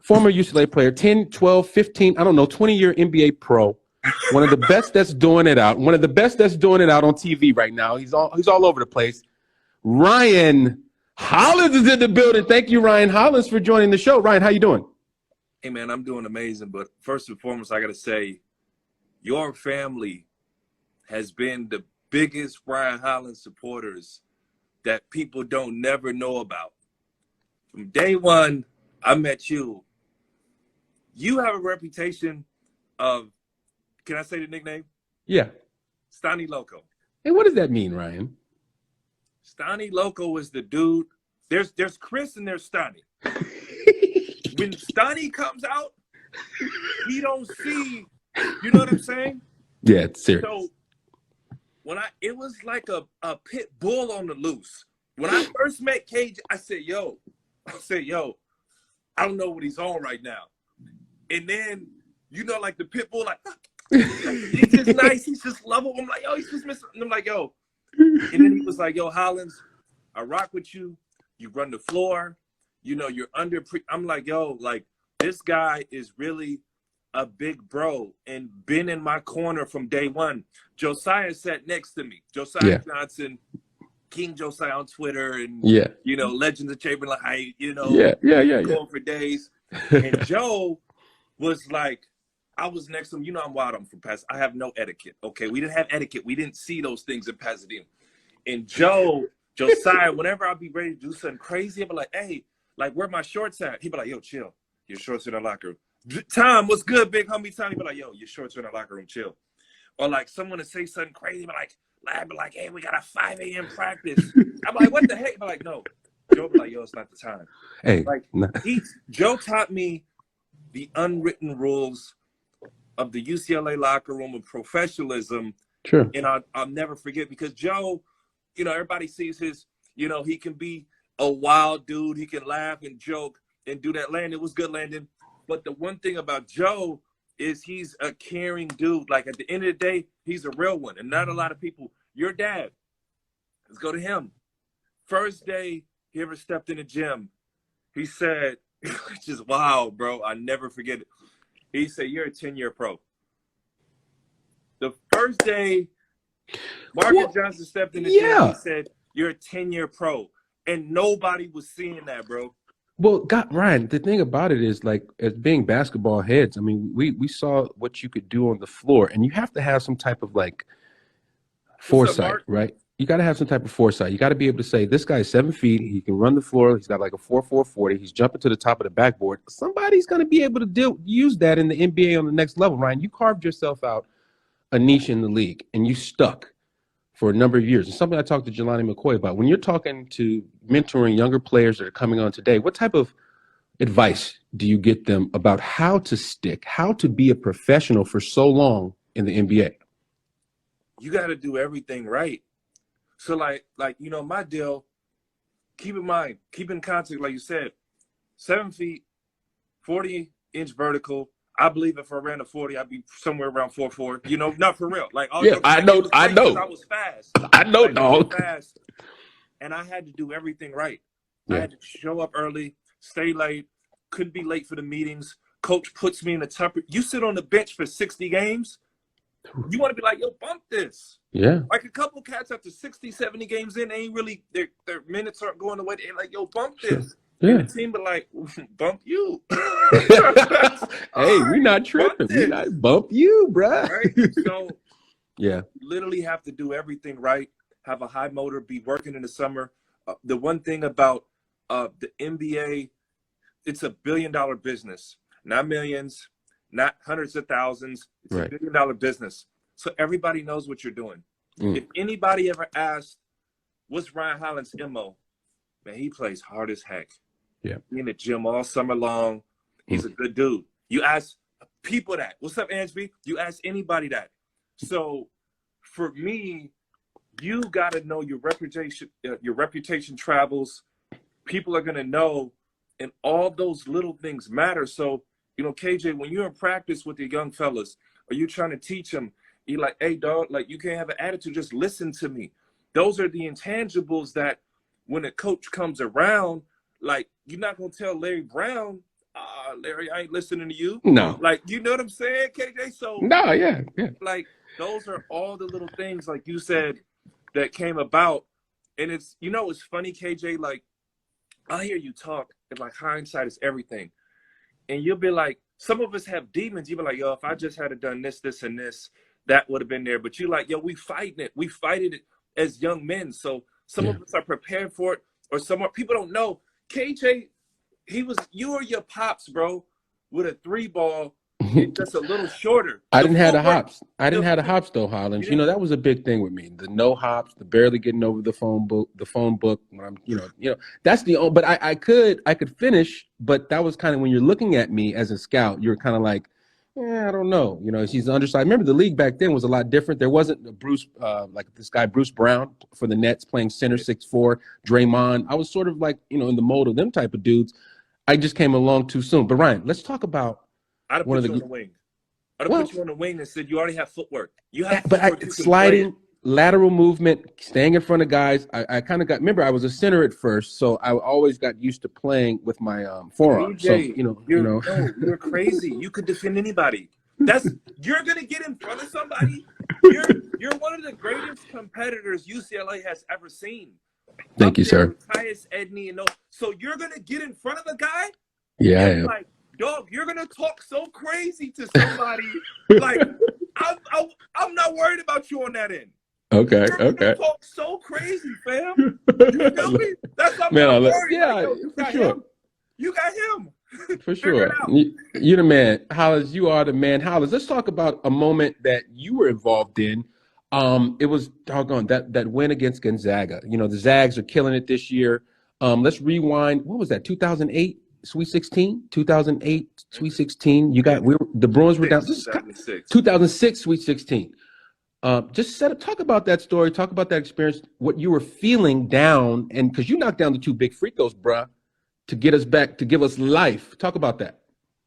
Former UCLA player, 10, 12, 15, I don't know, 20-year NBA pro. One of the best that's doing it out. One of the best that's doing it out on TV right now. He's all over the place. Ryan Hollins is in the building. Thank you, Ryan Hollins, for joining the show. Ryan, how you doing? Hey, man, I'm doing amazing. But first and foremost, I got to say, your family has been the biggest Ryan Hollins supporters that people don't never know about. From day one, I met you. You have a reputation of, can I say the nickname? Yeah. Stoney Loco. Hey, what does that mean, Ryan? Stoney Loco is the dude. There's Chris and there's Stoney. When Stoney comes out, he don't see, you know what I'm saying? Yeah, it's serious. So it was like a pit bull on the loose. When I first met KJ, I said, yo, I don't know what he's on right now. And then, you know, like the pit bull, like, he's just nice, he's just lovable. I'm like, yo, he's just missing. And I'm like, yo. And then he was like, yo, Hollins, I rock with you. You run the floor. You know, you're under. I'm like, yo, like, this guy is really a big bro and been in my corner from day one. Josiah sat next to me. Josiah Johnson, King Josiah on Twitter, and you know, Legends of Chamberlain Height. You know, going for days. And Joe was like, I was next to him. You know, I'm wild. I'm from Pasadena. I have no etiquette. Okay, we didn't have etiquette. We didn't see those things in Pasadena. And Josiah, whenever I'd be ready to do something crazy, I'd be like, hey, like, where my shorts at? He'd be like, yo, chill. Your shorts in the locker room. Tom, what's good, big homie Tom? He'd be like, yo, your shorts are in the locker room, chill. Or like someone to say something crazy, I'd be like, hey, we got a 5 a.m. practice. I'm like, what the heck? He'd be like, no. Joe be like, yo, it's not the time. Hey, like, Joe taught me the unwritten rules of the UCLA locker room and professionalism. Sure. And I'll never forget, because Joe, you know, everybody sees his, you know, he can be a wild dude. He can laugh and joke and do that. Landon was good, Landon. But the one thing about Joe is he's a caring dude. Like, at the end of the day, he's a real one. And not a lot of people. Your dad, let's go to him. First day he ever stepped in the gym, he said, which is wild, bro. I never forget it. He said, you're a 10-year pro. The first day Marcus Johnson stepped in the gym, he said, you're a 10-year pro. And nobody was seeing that, bro. Well, Ryan, the thing about it is, like, as being basketball heads, I mean, we saw what you could do on the floor, and you have to have some type of, like, foresight, right? You got to have some type of foresight. You got to be able to say, this guy's 7 feet. He can run the floor. He's got like a 4.4 40. He's jumping to the top of the backboard. Somebody's going to be able to use that in the NBA on the next level, Ryan. You carved yourself out a niche in the league, and you stuck for a number of years. It's something I talked to Jelani McCoy about. When you're talking to mentoring younger players that are coming on today, what type of advice do you get them about how to stick, how to be a professional for so long in the NBA? You got to do everything right. So like, you know, my deal, keep in mind, keep in context, like you said, 7 feet, 40-inch vertical. I believe if I ran a 40, I'd be somewhere around 4.4. You know, not for real. Like, I know. I was fast. I know, like, dog. Fast, and I had to do everything right. I had to show up early, stay late, couldn't be late for the meetings. Coach puts me in a tougher. You sit on the bench for 60 games. You want to be like, yo, bump this. Yeah. Like, a couple cats after 60, 70 games in, they ain't really, their minutes aren't going away. They're like, yo, bump this. Yeah. And the team be like, bump you. Hey, we're not tripping. We not bump you, bruh. Right? So, yeah, you literally have to do everything right, have a high motor, be working in the summer. The one thing about the NBA, it's a billion-dollar business. Not millions, not hundreds of thousands. It's a billion-dollar business. So everybody knows what you're doing. If anybody ever asked, what's Ryan Hollins' MO? Man, he plays hard as heck. Yeah. In the gym all summer long. He's a good dude. You ask people that. What's up, Ansby? You ask anybody that. So for me, you got to know your reputation. Your reputation travels. People are going to know, and all those little things matter. So, you know, KJ, when you're in practice with the young fellas, or you're trying to teach them, you're like, hey, dog, like, you can't have an attitude. Just listen to me. Those are the intangibles that when a coach comes around, like, you're not going to tell Larry Brown, nah, Larry, I ain't listening to you. No. Like, you know what I'm saying, KJ? So, No, yeah. like, those are all the little things, like you said, that came about. And it's, it's funny, KJ, like, I hear you talk, and like, hindsight is everything. And you'll be like, some of us have demons. You'll be like, yo, if I just had done this, this, and this, that would have been there. But you're like, yo, we fighting it. We fighted it as young men. So some of us are prepared for it, or some people don't know. KJ, you or your pops, bro, with a 3-ball, just a little shorter. I didn't have the hops. I didn't have the hops though, Hollins. That was a big thing with me. The no hops, the barely getting over the phone book when I'm, that's the only, but I could finish, but that was kind of when you're looking at me as a scout, you're kind of like, I don't know. She's undersized. Remember the league back then was a lot different. There wasn't a Bruce, like this guy, Bruce Brown for the Nets playing center 6'4", Draymond. I was sort of like, in the mold of them type of dudes. I just came along too soon. But Ryan, let's talk about I'd have put you on the wing. I'd have put you on the wing and said, you already have footwork. You have footwork. But sliding, lateral movement, staying in front of guys. I kind of remember I was a center at first, so I always got used to playing with my forearm. So, you're crazy. You could defend anybody. You're going to get in front of somebody. You're one of the greatest competitors UCLA has ever seen. Thank you, sir. Tyus Edney so you're going to get in front of a guy? Yeah, I am. Like, dog, you're gonna talk so crazy to somebody. Like, I'm not worried about you on that end. Okay, you're gonna talk so crazy, fam. You feel me? That's what I'm worried. Yeah, like, for sure. You got him. For sure. You're the man. Hollins, you are the man. Hollins, let's talk about a moment that you were involved in. It was doggone that win against Gonzaga. The Zags are killing it this year. Let's rewind. What was that? 2008? Sweet 16, 2008, Sweet 16. The Bruins were down. 2006, Sweet 16. Just talk about that story. Talk about that experience. What you were feeling down, and because you knocked down the 2 big free throws, bruh, to get us back, to give us life. Talk about that.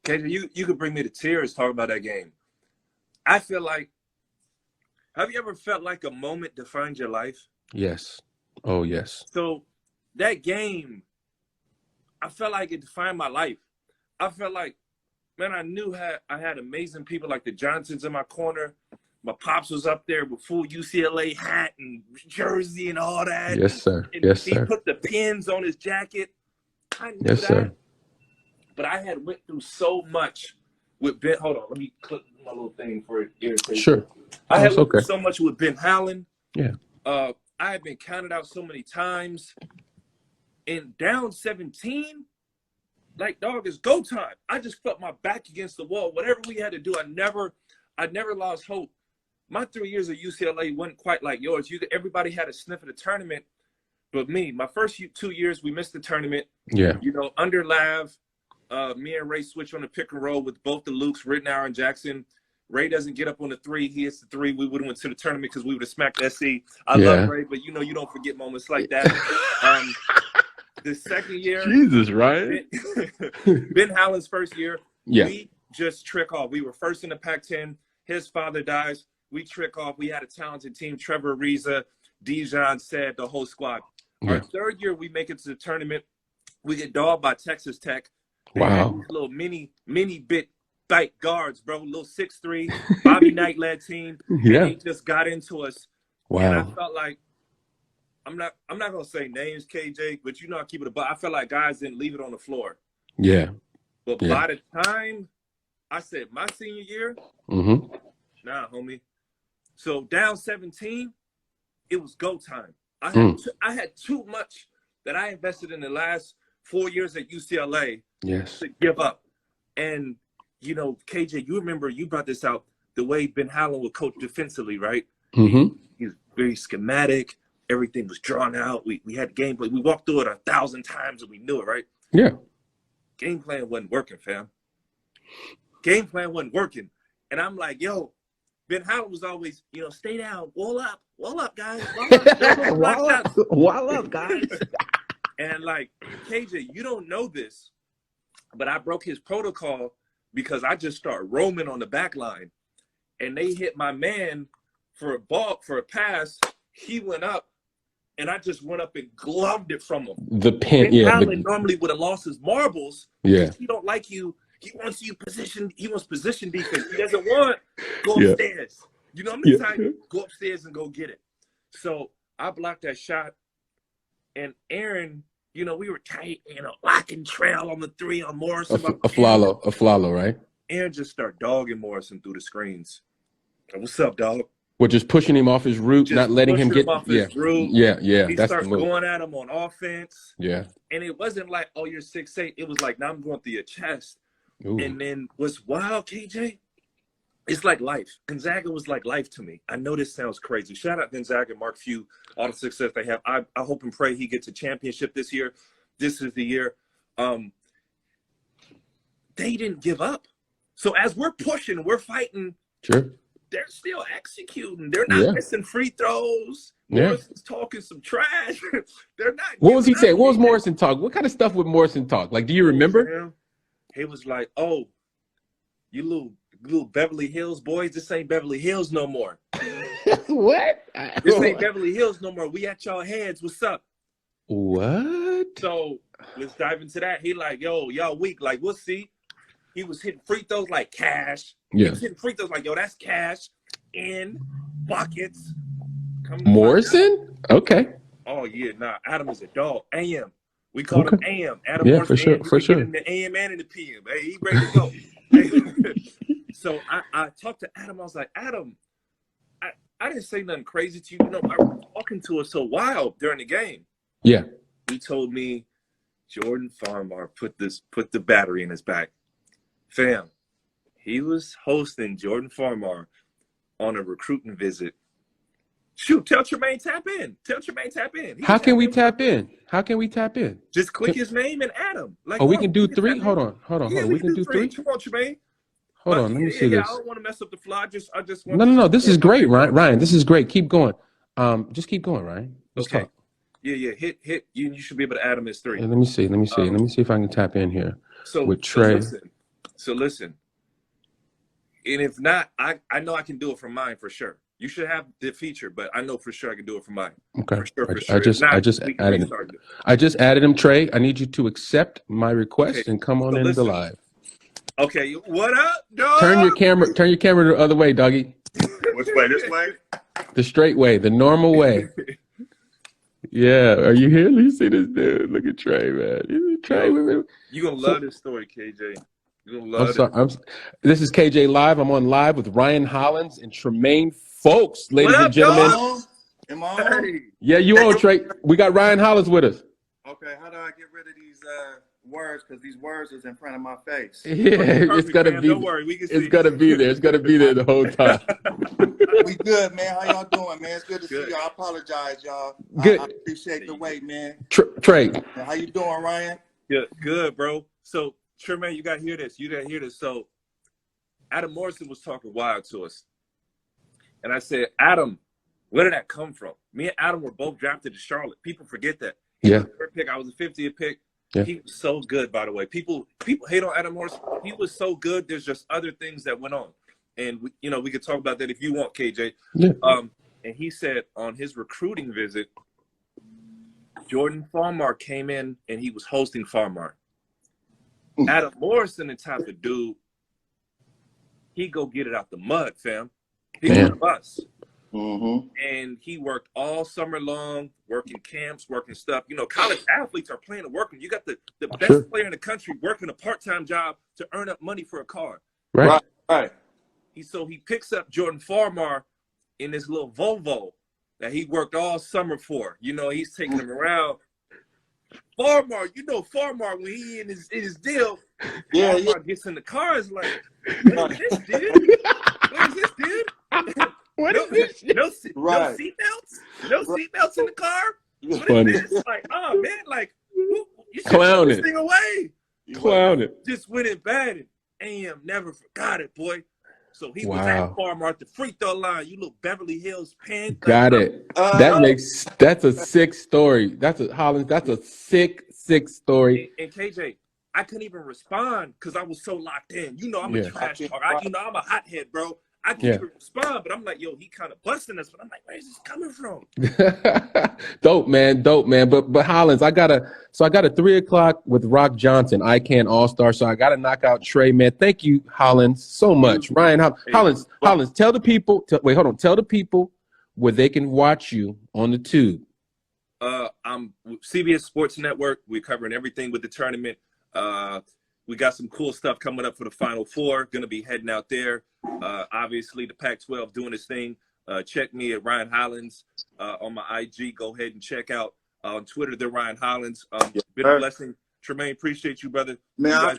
KJ, you could bring me to tears talking about that game. I feel like. Have you ever felt like a moment defined your life? Yes. Oh yes. So that game, I felt like it defined my life. I felt like, man, I knew I had amazing people like the Johnsons in my corner. My pops was up there with full UCLA hat and jersey and all that. Yes, sir. And he put the pins on his jacket. I knew that. Sir. But I had went through so much with Ben. Hold on, let me click my little thing for it. Sure. I had went through so much with Ben Howland. Yeah. I had been counted out so many times. And down 17, like, dog, it's go time. I just felt my back against the wall. Whatever we had to do, I never lost hope. My 3 years at UCLA wasn't quite like yours. Everybody had a sniff of the tournament, but me, my first 2 years, we missed the tournament. Yeah. Under Lav, me and Ray switch on the pick and roll with both the Lukes, Rittenauer and Jackson. Ray doesn't get up on the 3. He hits the 3. We would have went to the tournament because we would have smacked SC. I love Ray, but you don't forget moments like that. The second year, Jesus, right? Ben Howland's first year, yeah. We just trick off. We were first in the Pac-10. His father dies. We trick off. We had a talented team. Trevor Ariza, Dijon said, the whole squad. Yeah. Our third year, we make it to the tournament. We get dogged by Texas Tech. They had these little mini bit tight guards, bro. Little 6'3", Bobby Knight led team. Yeah. And they just got into us. Wow. And I felt like, I'm not gonna say names, KJ, but I keep it a buck. I felt like guys didn't leave it on the floor. Yeah. But by the time I said my senior year, nah, homie. So down 17, it was go time. I had too much that I invested in the last 4 years at UCLA to give up. And KJ, you remember you brought this out, the way Ben Howland would coach defensively, right? He was very schematic. Everything was drawn out. We had gameplay. We walked through it 1,000 times and we knew it, right? Yeah. Game plan wasn't working, fam. Game plan wasn't working. And I'm like, yo, Ben Howland was always, stay down, wall up, guys. Wall up, guys. And like, KJ, you don't know this, but I broke his protocol because I just started roaming on the back line. And they hit my man for a pass. He went up. And I just went up and gloved it from him. The pin, Ben Howland normally would have lost his marbles. Yeah. He don't like you He wants you position. He wants position defense. He doesn't want go upstairs. You know how many times go upstairs and go get it. So I blocked that shot, and Aaron, you know, we were tight, you know, locking trail on the 3 on Morrison. A flalo, right? Aaron just started dogging Morrison through the screens. What's up, dog? We're just pushing him off his route, just not letting him get off his route. Yeah. He starts going at him on offense. Yeah. And it wasn't like, oh, you're 6'8". It was like, now I'm going through your chest. Ooh. And then what's wild, KJ? It's like life. Gonzaga was like life to me. I know this sounds crazy. Shout out Gonzaga, Mark Few, all the success they have. I hope and pray he gets a championship this year. This is the year. They didn't give up. So as we're pushing, we're fighting. Sure. They're still executing. They're not missing free throws. Morrison's talking some trash. They're not. What was he saying? What was Morrison talk? What kind of stuff would Morrison talk? Like, do you remember? He was like, "Oh, you little Beverly Hills boys. This ain't Beverly Hills no more. What? This ain't Beverly Hills no more. We at y'all heads. What's up? What? So let's dive into that. He like, yo, y'all weak. Like, we'll see. He was hitting free throws like cash. Yeah. He was hitting free throws like, yo, that's cash in buckets. Morrison? Okay. Oh, yeah. Nah, Adam is a dog. AM. We call him AM. Adam yeah, Morrison. For sure. For sure. In the AM and in the PM. Hey, he ready to go. So I talked to Adam. I was like, Adam, I didn't say nothing crazy to you. You know, I was talking to us so wild during the game. Yeah. He told me Jordan Farmar put the battery in his back. Fam, he was hosting Jordan Farmar on a recruiting visit. Shoot, tell Tremaine tap in. How can we tap in? How can we tap in? Just click his name and add him. Like, we can do 3? Hold on. Yeah, We can do 3? Come on, Tremaine. Hold on, let me see this. I don't want to mess up the flow. I just want No. This is great, Ryan. This is great. Keep going. Just keep going, Ryan. Let's talk. Yeah. Hit. You should be able to add him as 3. Yeah, let me see. Let me see if I can tap in here. With Trey. So listen. And if not, I know I can do it from mine for sure. You should have the feature, but I know for sure I can do it from mine. Okay. For sure. I just added him, Trey. I need you to accept my request and come on into live. Okay, what up, dog? Turn your camera the other way, doggy. Which way? This way? The straight way, the normal way. Yeah, are you here? Let me see this dude. Look at Trey, man. Trey, you're gonna love this story, KJ. You're gonna love it. This is KJ Live. I'm on live with Ryan Hollins and Tremaine Folks, ladies and gentlemen. Am I on? Yeah, you on, Trey. We got Ryan Hollins with us. Okay, how do I get rid of these words? Because these words is in front of my face. Yeah, it's gonna be. Don't worry, we can see. It's gonna be there. It's gonna be there the whole time. We good, man. How y'all doing, man? It's good to see y'all. I apologize, y'all. Good. I appreciate the wait, man. Trey. How you doing, Ryan? Good, bro. So, Tremaine, you gotta hear this. So, Adam Morrison was talking wild to us, and I said, Adam, where did that come from? Me and Adam were both drafted to Charlotte. People forget that. He was the third pick. I was the 50th pick. Yeah. He was so good, by the way. People hate on Adam Morrison. He was so good. There's just other things that went on. And, we could talk about that if you want, KJ. Yeah. And he said on his recruiting visit, Jordan Farmar came in and he was hosting Farmar. Adam Morrison, the type of dude, he go get it out the mud, fam. He was a bus. Mm-hmm. And he worked all summer long, working camps, working stuff. College athletes are playing and working. You got the best player in the country working a part-time job to earn up money for a car. Right. So he picks up Jordan Farmar in this little Volvo that he worked all summer for. He's taking him around. Farmar, when he in his deal, Farmar gets in the car, is like, what is this, dude? What is this? No seatbelts? No seatbelts in the car? What funny. is this? Like, oh, man, like, you should Clown put this it. thing away. Clown it. Just went in bad, and AM never forgot it, boy. So he was at Farmar at the free throw line. You little Beverly Hills pan. Got it. That's a sick story. That's a sick story. And KJ, I couldn't even respond because I was so locked in. I'm a trash talker. I'm a hothead, bro. I can't even respond, but I'm like, yo, he kind of busting us. But I'm like, where is this coming from? Dope, man. But Hollins, I got a 3:00 with Rock Johnson, I Can All-Star. So I gotta knock out Trey, man. Thank you, Hollins, so much. Ryan Hollins, tell the people. Tell the people where they can watch you on the tube. I'm CBS Sports Network. We're covering everything with the tournament. We got some cool stuff coming up for the Final Four. Going to be heading out there. Obviously, the Pac-12 doing its thing. Check me at Ryan Hollins on my IG. Go ahead and check out on Twitter, the Ryan Hollins. Been a blessing. Tremaine, appreciate you, brother. Man, you guys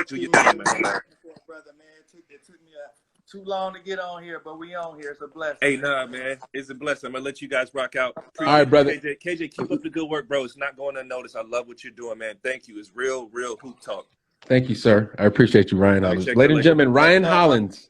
do your thing, man. Brother, man. It took me too long to get on here, but we on here. It's a blessing. Hey, nah, man. It's a blessing. I'm going to let you guys rock out. All right, brother. KJ, keep up the good work, bro. It's not going unnoticed. I love what you're doing, man. Thank you. It's real hoop talk. Thank you, sir. I appreciate you, Ryan Hollins. Ladies and gentlemen, Ryan Hollins.